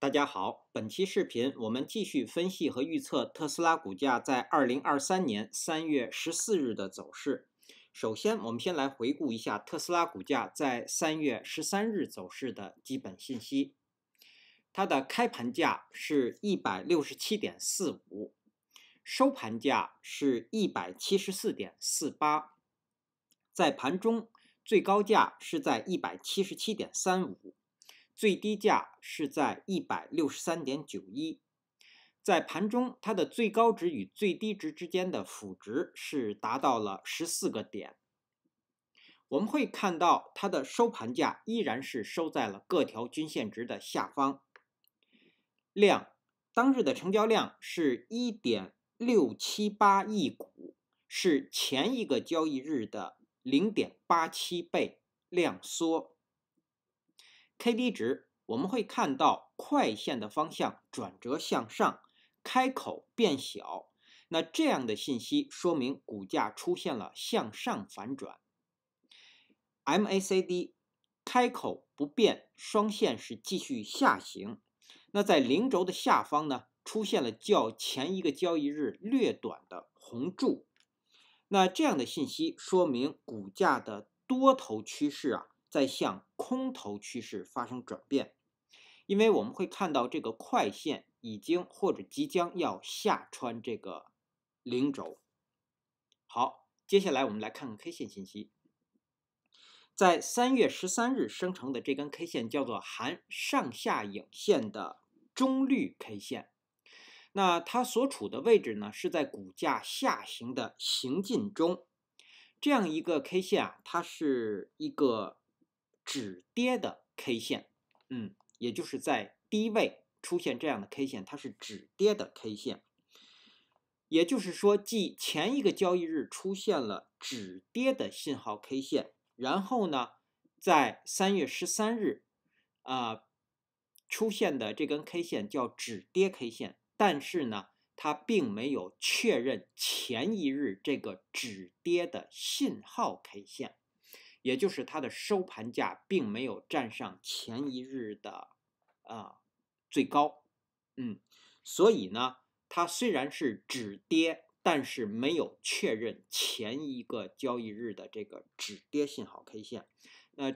大家好，本期视频我们继续分析和预测特斯拉股价在2023年3月14日的走势。首先，我们先来回顾一下特斯拉股价在3月13日走势的基本信息。它的开盘价是167.45，收盘价是174.48，在盘中最高价是在177.35。最低价是在163.91，在盘中它的最高值与最低值之间的幅值是达到了14个点。我们会看到它的收盘价依然是收在了各条均线值的下方。当日的成交量是1.678亿股，是前一个交易日的0.87倍量缩。KD 值我们会看到快线的方向转折向上，开口变小，那这样的信息说明股价出现了向上反转。MACD 开口不变，双线是继续下行，那在零轴的下方呢，出现了较前一个交易日略短的红柱，那这样的信息说明股价的多头趋势在向空头趋势发生转变，因为我们会看到这个快线已经或者即将要下穿这个零轴。好，接下来我们来看看 K 线信息。在3月13日生成的这根 K 线叫做含上下影线的中绿 K 线，那它所处的位置呢是在股价下行的行进中。这样一个 K 线它是一个止跌的 K 线，也就是在低位出现这样的 K 线，它是止跌的 K 线。也就是说，继前一个交易日出现了止跌的信号 K 线，然后呢，在3月13日，出现的这根 K 线叫止跌 K 线，但是呢，它并没有确认前一日这个止跌的信号 K 线，也就是它的收盘价并没有站上前一日的最高，所以呢，它虽然是止跌，但是没有确认前一个交易日的这个止跌信号 K 线，那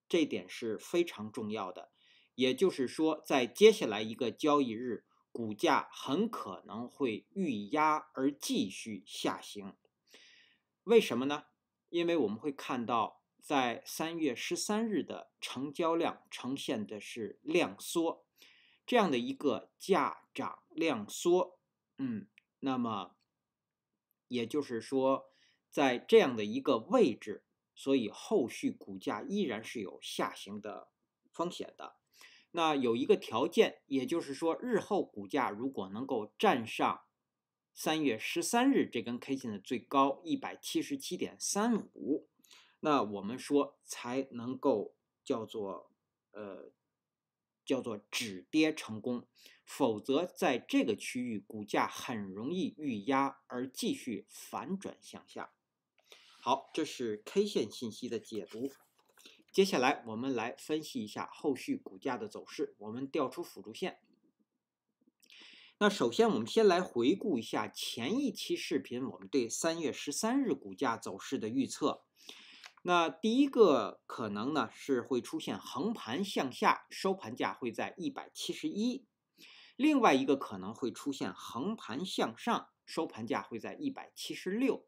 这点是非常重要的。也就是说，在接下来一个交易日，股价很可能会遇压而继续下行。为什么呢？因为我们会看到，在3月13日的成交量呈现的是量缩，这样的一个价涨量缩，那么也就是说，在这样的一个位置，所以后续股价依然是有下行的风险的。那有一个条件，也就是说，日后股价如果能够站上3月13日这根 K 线的最高177.35，那我们说才能够叫做止跌成功，否则在这个区域股价很容易遇压而继续反转向下。好，这是 K 线信息的解读。接下来我们来分析一下后续股价的走势。我们调出辅助线。那首先我们先来回顾一下前一期视频我们对3月13日股价走势的预测。那第一个可能呢是会出现横盘向下，收盘价会在171。另外一个可能会出现横盘向上，收盘价会在176。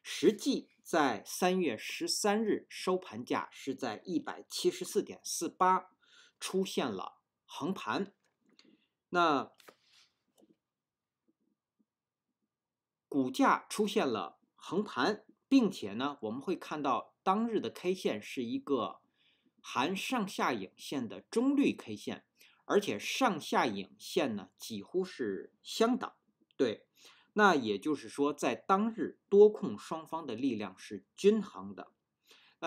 实际在3月13日收盘价是在174.48，出现了横盘。那股价出现了横盘，并且呢，我们会看到当日的 K 线是一个含上下影线的中绿 K 线，而且上下影线呢几乎是相等。对。那也就是说，在当日多空双方的力量是均衡的。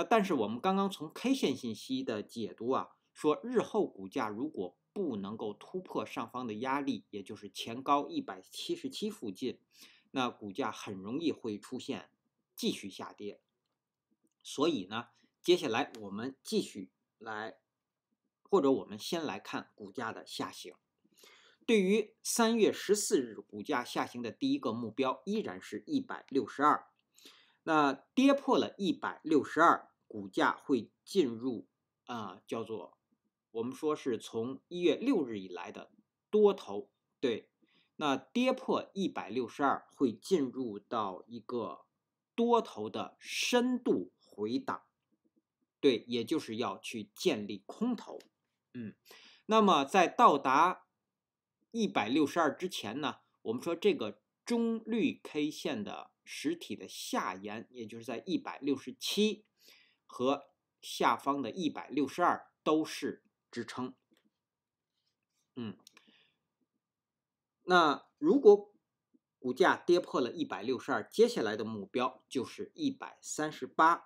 但是我们刚刚从 K 线信息的解读说日后股价如果不能够突破上方的压力，也就是前高177附近，那股价很容易会出现继续下跌。所以呢，接下来我们继续来或者我们先来看股价的下行。对于3月14日股价下行的第一个目标依然是162，那跌破了162，股价会进入叫做我们说是从1月6日以来的多头，对，那跌破162会进入到一个多头的深度回档，对，也就是要去建立空头，那么在到达162之前呢，我们说这个中绿 K 线的实体的下沿，也就是在167和下方的162都是支撑。那如果股价跌破了162，接下来的目标就是138。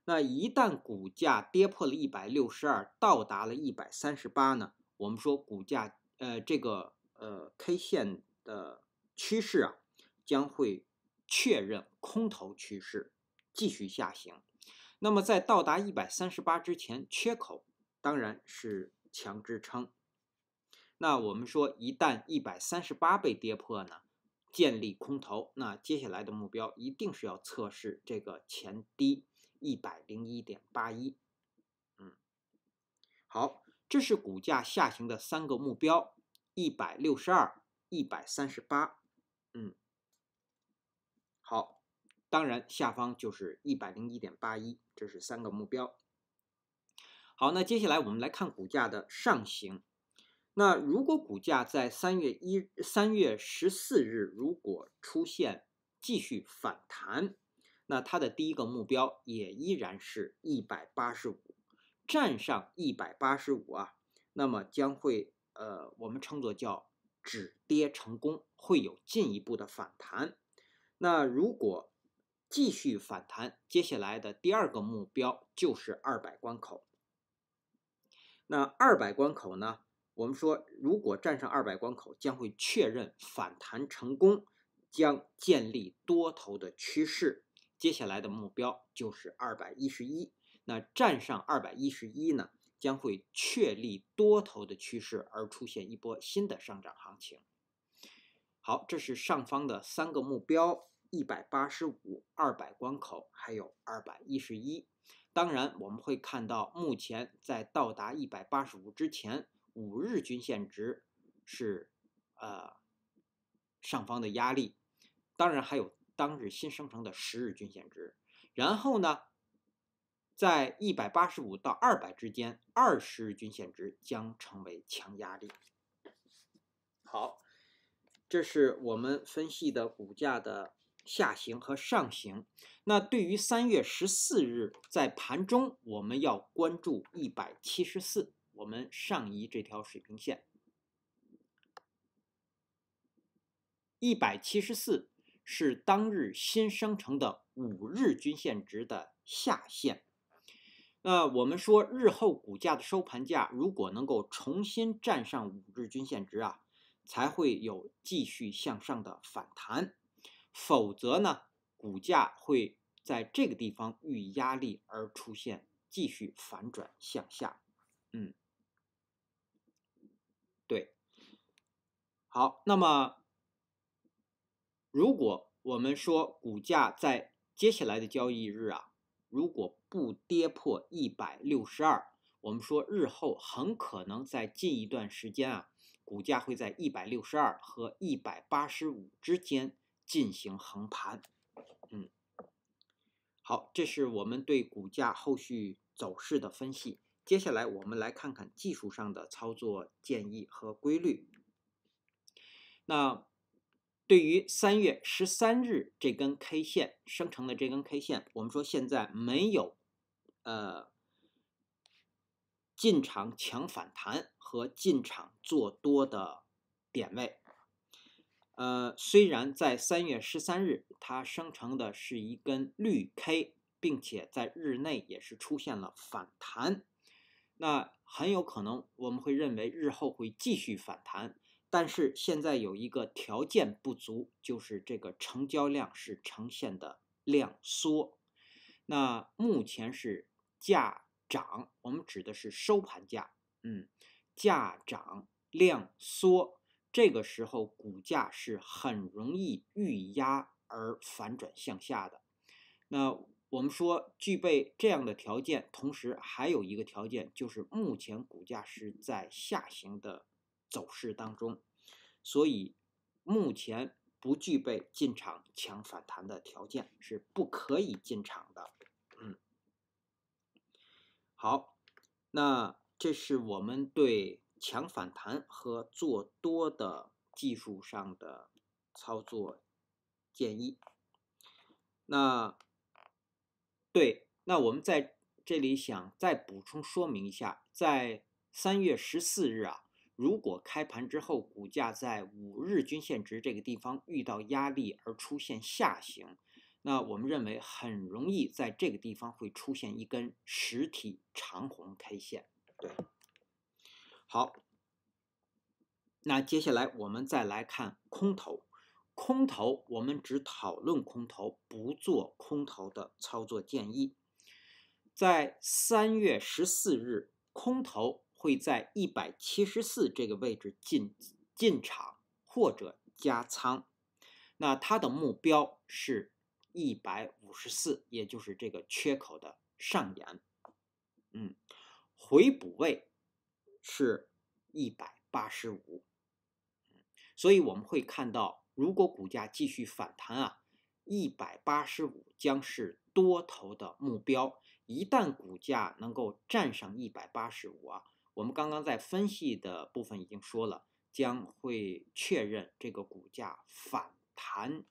那一旦股价跌破了162，到达了138呢，我们说股价这个K 线的趋势啊，将会确认空头趋势，继续下行。那么在到达138之前，缺口当然是强支撑。那我们说，一旦138被跌破呢，建立空头，那接下来的目标一定是要测试这个前低101.81。好，这是股价下行的3个目标：162、138。好，当然下方就是101.81，这是3个目标。好，那接下来我们来看股价的上行。那如果股价在3月14日如果出现继续反弹，那它的第一个目标也依然是185，站上185啊，那么将会我们称作叫止跌成功，会有进一步的反弹。那如果继续反弹，接下来的第2个目标就是200关口。那200关口呢，我们说如果站上200关口，将会确认反弹成功，将建立多头的趋势。接下来的目标就是211。那站上211呢，将会确立多头的趋势，而出现一波新的上涨行情。好，这是上方的3个目标：185、200关口，还有211。当然，我们会看到，目前在到达185之前，5日均线值是上方的压力，当然还有当日新生成的10日均线值。然后呢，在185到200之间，20日均线值将成为强压力。好，这是我们分析的股价的下行和上行。那对于3月14日在盘中，我们要关注174，我们上移这条水平线。174是当日新生成的5日均线值的下限。那我们说，日后股价的收盘价如果能够重新站上5日均线值啊，才会有继续向上的反弹。否则呢，股价会在这个地方遇压力而出现继续反转向下。对。好，那么如果我们说股价在接下来的交易日啊，如果不跌破162，我们说日后很可能在近一段时间啊，股价会在162和185之间进行横盘。好，这是我们对股价后续走势的分析。接下来我们来看看技术上的操作建议和规律。那对于3月13日这根 K 线生成的这根 K 线，我们说现在没有进场抢反弹和进场做多的点位。虽然在3月13日它生成的是一根绿 K， 并且在日内也是出现了反弹，那很有可能我们会认为日后会继续反弹。但是现在有一个条件不足，就是这个成交量是呈现的量缩。那目前是价涨，我们指的是收盘价，价涨量缩，这个时候股价是很容易遇压而反转向下的。那我们说具备这样的条件，同时还有一个条件，就是目前股价是在下行的走势当中，所以目前不具备进场抢反弹的条件，是不可以进场的。好，那这是我们对抢反弹和做多的技术上的操作建议。那我们在这里想再补充说明一下，在3月14日啊，如果开盘之后股价在5日均线值这个地方遇到压力而出现下行，那我们认为很容易在这个地方会出现一根实体长红 K 线。对，好，那接下来我们再来看空头。空头我们只讨论空头，不做空头的操作建议。在3月14日，空头会在174这个位置进场或者加仓，那它的目标是154，也就是这个缺口的上沿。回补位是185。所以我们会看到，如果股价继续反弹啊，185将是多头的目标。一旦股价能够站上185啊，我们刚刚在分析的部分已经说了，将会确认这个股价反弹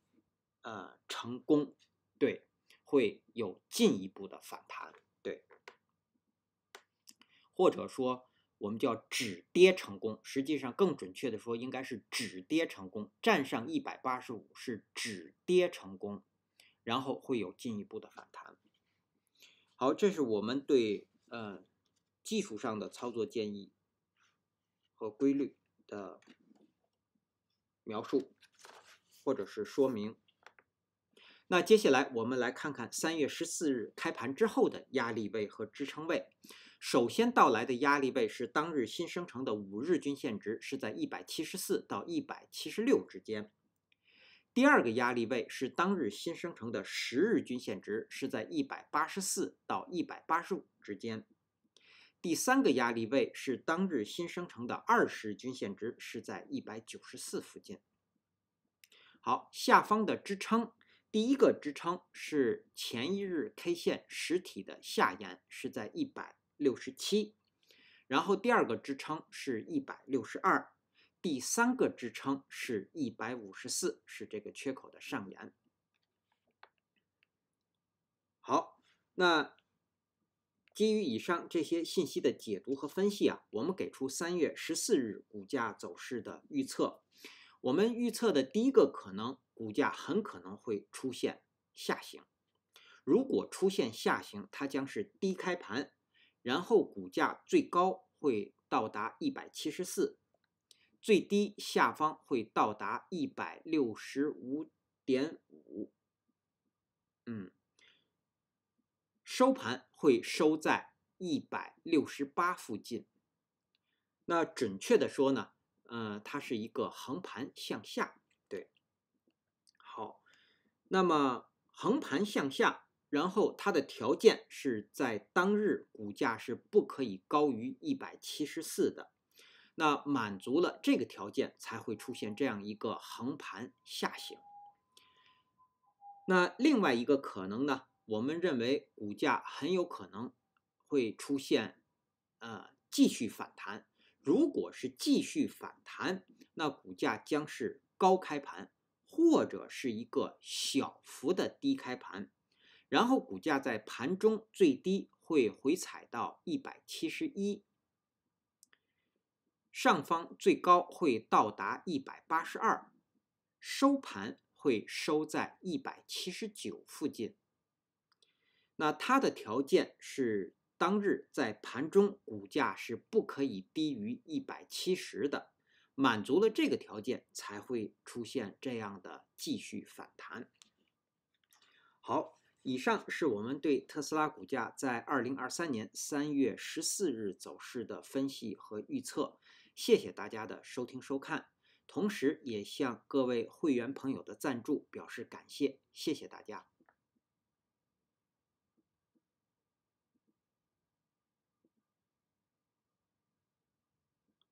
成功，对，会有进一步的反弹，对，或者说我们叫止跌成功，实际上更准确的说应该是止跌成功，站上185是止跌成功，然后会有进一步的反弹。好，这是我们对技术上的操作建议和规律的描述或者是说明。那接下来我们来看看3月14日开盘之后的压力位和支撑位。首先到来的压力位是当日新生成的5日均线值，是在174到176之间。第二个压力位是当日新生成的10日均线值，是在184到185之间。第三个压力位是当日新生成的20日均线值，是在194附近。好，下方的支撑，第一个支撑是前一日 K 线实体的下沿，是在167，然后第二个支撑是162。第三个支撑是154，是这个缺口的上沿。好，那基于以上这些信息的解读和分析啊，我们给出3月14日股价走势的预测。我们预测的第一个可能，股价很可能会出现下行。如果出现下行，它将是低开盘，然后股价最高会到达174。最低下方会到达165.5，收盘会收在168附近。那准确的说呢，它是一个横盘向下，对。好，那么横盘向下，然后它的条件是在当日股价是不可以高于174的。那满足了这个条件，才会出现这样一个横盘下行。那另外一个可能呢，我们认为股价很有可能会出现继续反弹。如果是继续反弹，那股价将是高开盘，或者是一个小幅的低开盘，然后股价在盘中最低会回踩到171。上方最高会到达182，收盘会收在179附近。那它的条件是当日在盘中股价是不可以低于170的，满足了这个条件才会出现这样的继续反弹。好，以上是我们对特斯拉股价在2023年3月14日走势的分析和预测。谢谢大家的收听收看，同时也向各位会员朋友的赞助表示感谢，谢谢大家。